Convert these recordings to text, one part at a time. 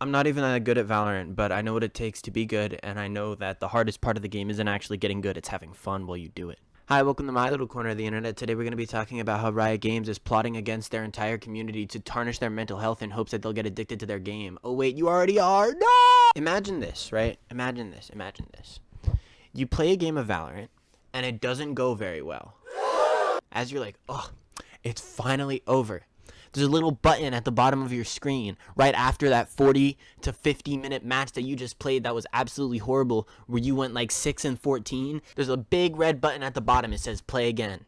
I'm not even that good at Valorant, but I know what it takes to be good, and I know that the hardest part of the game isn't actually getting good, it's having fun while you do it. Hi, welcome to my little corner of the internet. Today we're going to be talking about how Riot Games is plotting against their entire community to tarnish their mental health in hopes that they'll get addicted to their game. Oh wait, you already are? No! Imagine this, right? Imagine this. You play a game of Valorant, and it doesn't go very well. As you're like, oh, it's finally over. There's a little button at the bottom of your screen right after that 40 to 50 minute match that you just played that was absolutely horrible, where you went like 6-14. There's a big red button at the bottom. It says play again.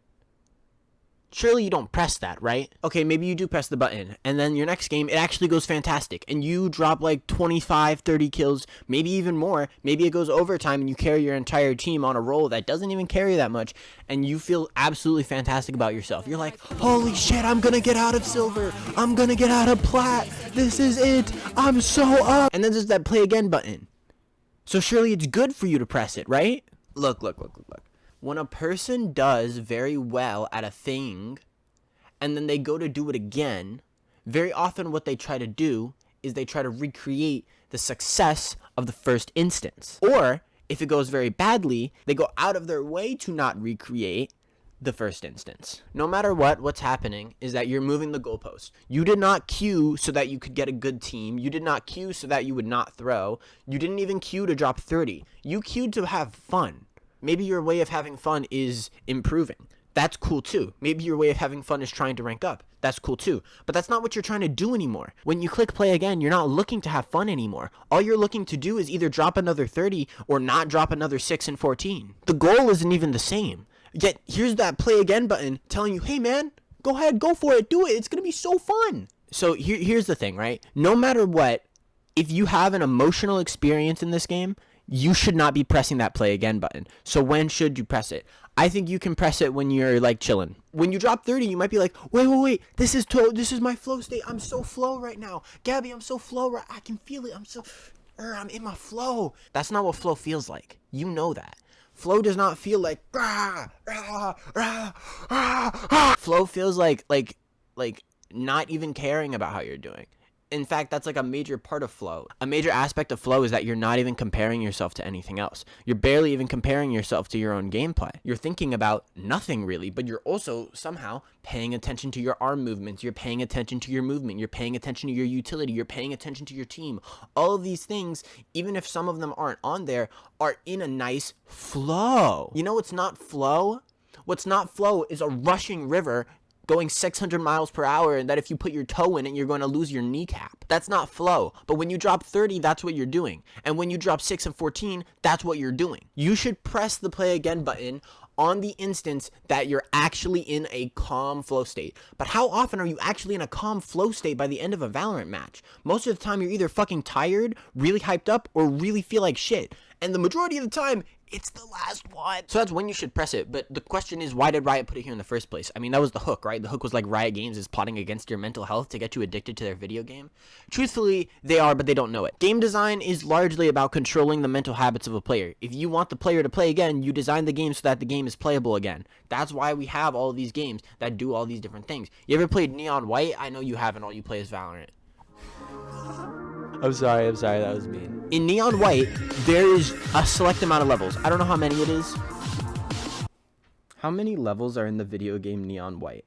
Surely you don't press that, right? Okay, maybe you do press the button, and then your next game, it actually goes fantastic, and you drop like 25, 30 kills, maybe even more. Maybe it goes overtime, and you carry your entire team on a roll that doesn't even carry that much, and you feel absolutely fantastic about yourself. You're like, holy shit, I'm gonna get out of silver. I'm gonna get out of plat. This is it. I'm so up. And then there's that play again button. So surely it's good for you to press it, right? Look. When a person does very well at a thing and then they go to do it again, very often what they try to do is they try to recreate the success of the first instance. Or if it goes very badly, they go out of their way to not recreate the first instance. No matter what's happening is that you're moving the goalpost. You did not queue so that you could get a good team. You did not queue so that you would not throw. You didn't even queue to drop 30. You queued to have fun. Maybe your way of having fun is improving. That's cool too. Maybe your way of having fun is trying to rank up. That's cool too. But that's not what you're trying to do anymore. When you click play again, you're not looking to have fun anymore. All you're looking to do is either drop another 30 or not drop another 6-14. The goal isn't even the same. Yet here's that play again button telling you, hey man, go ahead, go for it, do it. It's going to be so fun. So here's the thing, right? No matter what, if you have an emotional experience in this game, you should not be pressing that play again button. So when should you press it? I think you can press it when you're like chilling. When you drop 30, you might be like, wait. This is my flow state. I'm so flow right now. Gabi, I'm so flow right. I can feel it. I'm in my flow. That's not what flow feels like. You know that. Flow does not feel like Flow feels like not even caring about how you're doing. In fact, that's like a major part of flow. A major aspect of flow is that you're not even comparing yourself to anything else. You're barely even comparing yourself to your own gameplay. You're thinking about nothing really, but you're also somehow paying attention to your arm movements. You're paying attention to your movement. You're paying attention to your utility. You're paying attention to your team. All of these things, even if some of them aren't on there, are in a nice flow. You know what's not flow? What's not flow is a rushing river going 600 miles per hour, and that if you put your toe in it, you're going to lose your kneecap. That's not flow. But when you drop 30, that's what you're doing. And when you drop 6-14, that's what you're doing. You should press the play again button on the instance that you're actually in a calm flow state. But how often are you actually in a calm flow state by the end of a Valorant match? Most of the time, you're either fucking tired, really hyped up, or really feel like shit. And the majority of the time, it's the last one. So that's when you should press it. But the question is, why did Riot put it here in the first place? I mean, that was the hook, right? The hook was like Riot Games is plotting against your mental health to get you addicted to their video game. Truthfully, they are, but they don't know it. Game design is largely about controlling the mental habits of a player. If you want the player to play again, you design the game so that the game is playable again. That's why we have all these games that do all these different things. You ever played Neon White? I know you haven't. All you play is Valorant. I'm sorry, that was mean. In Neon White, there is a select amount of levels. I don't know how many it is. How many levels are in the video game Neon White?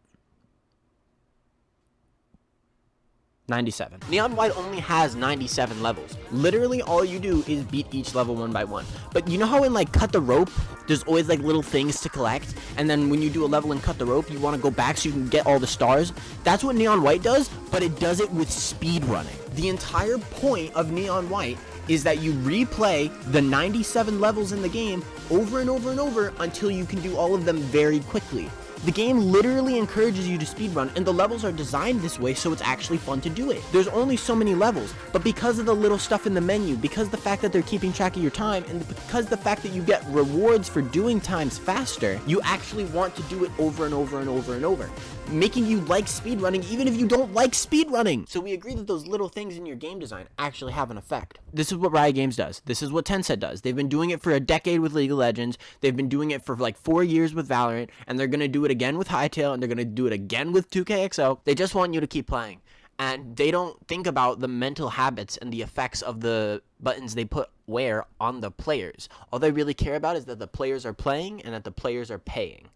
97. Neon White only has 97 levels. Literally all you do is beat each level one by one. But you know how in like Cut the Rope, there's always like little things to collect, and then when you do a level in Cut the Rope, you want to go back so you can get all the stars? That's what Neon White does, but it does it with speed running. The entire point of Neon White is that you replay the 97 levels in the game over and over and over until you can do all of them very quickly. The game literally encourages you to speedrun, and the levels are designed this way so it's actually fun to do it. There's only so many levels, but because of the little stuff in the menu, because the fact that they're keeping track of your time, and because the fact that you get rewards for doing times faster, you actually want to do it over and over and over and over, making you like speedrunning even if you don't like speedrunning. So we agree that those little things in your game design actually have an effect. This is what Riot Games does. This is what Tencent does. They've been doing it for a decade with League of Legends. They've been doing it for like 4 years with Valorant, and they're going to do it again with Hytale, and they're going to do it again with 2KXO. They just want you to keep playing. and they don't think about the mental habits and the effects of the buttons they put where on the players. All they really care about is that the players are playing and that the players are paying.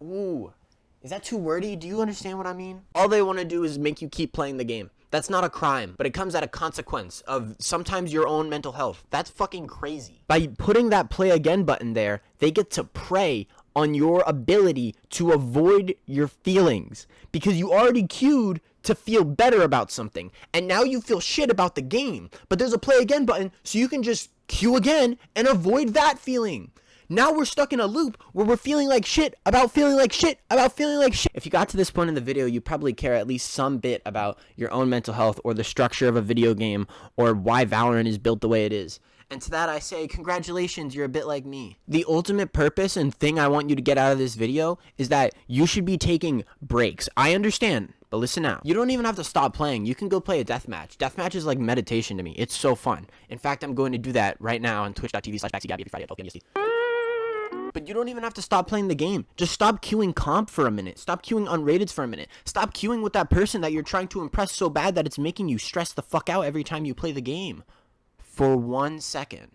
Ooh, is that too wordy? Do you understand what I mean? All they want to do is make you keep playing the game. That's not a crime, but it comes at a consequence of sometimes your own mental health. That's fucking crazy. By putting that play again button there, they get to prey on your ability to avoid your feelings because you already queued to feel better about something, and now you feel shit about the game, but there's a play again button so you can just queue again and avoid that feeling. Now we're stuck in a loop where we're feeling like shit about feeling like shit about feeling like shit. If you got to this point in the video, you probably care at least some bit about your own mental health or the structure of a video game or why Valorant is built the way it is. And to that I say, congratulations, you're a bit like me. The ultimate purpose and thing I want you to get out of this video is that you should be taking breaks. I understand, but listen now. You don't even have to stop playing. You can go play a deathmatch. Deathmatch is like meditation to me. It's so fun. In fact, I'm going to do that right now on twitch.tv/Gabi every Friday at 12 p.m. But you don't even have to stop playing the game. Just stop queuing comp for a minute. Stop queuing unrateds for a minute. Stop queuing with that person that you're trying to impress so bad that it's making you stress the fuck out every time you play the game. For 1 second.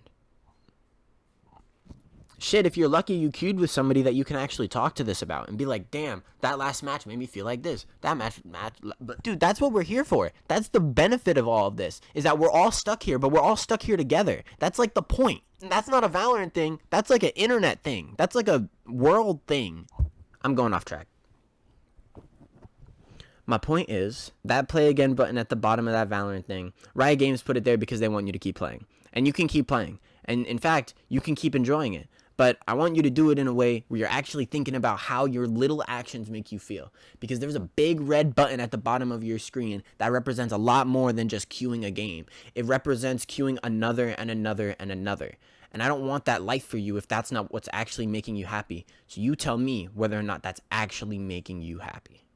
Shit, if you're lucky, you queued with somebody that you can actually talk to this about and be like, damn, that last match made me feel like this. That match, but dude, that's what we're here for. That's the benefit of all of this, is that we're all stuck here, but we're all stuck here together. That's like the point. And that's not a Valorant thing. That's like an internet thing. That's like a world thing. I'm going off track. My point is, that play again button at the bottom of that Valorant thing, Riot Games put it there because they want you to keep playing. And you can keep playing. And in fact, you can keep enjoying it. But I want you to do it in a way where you're actually thinking about how your little actions make you feel. Because there's a big red button at the bottom of your screen that represents a lot more than just queuing a game. It represents queuing another and another and another. And I don't want that life for you if that's not what's actually making you happy. So you tell me whether or not that's actually making you happy.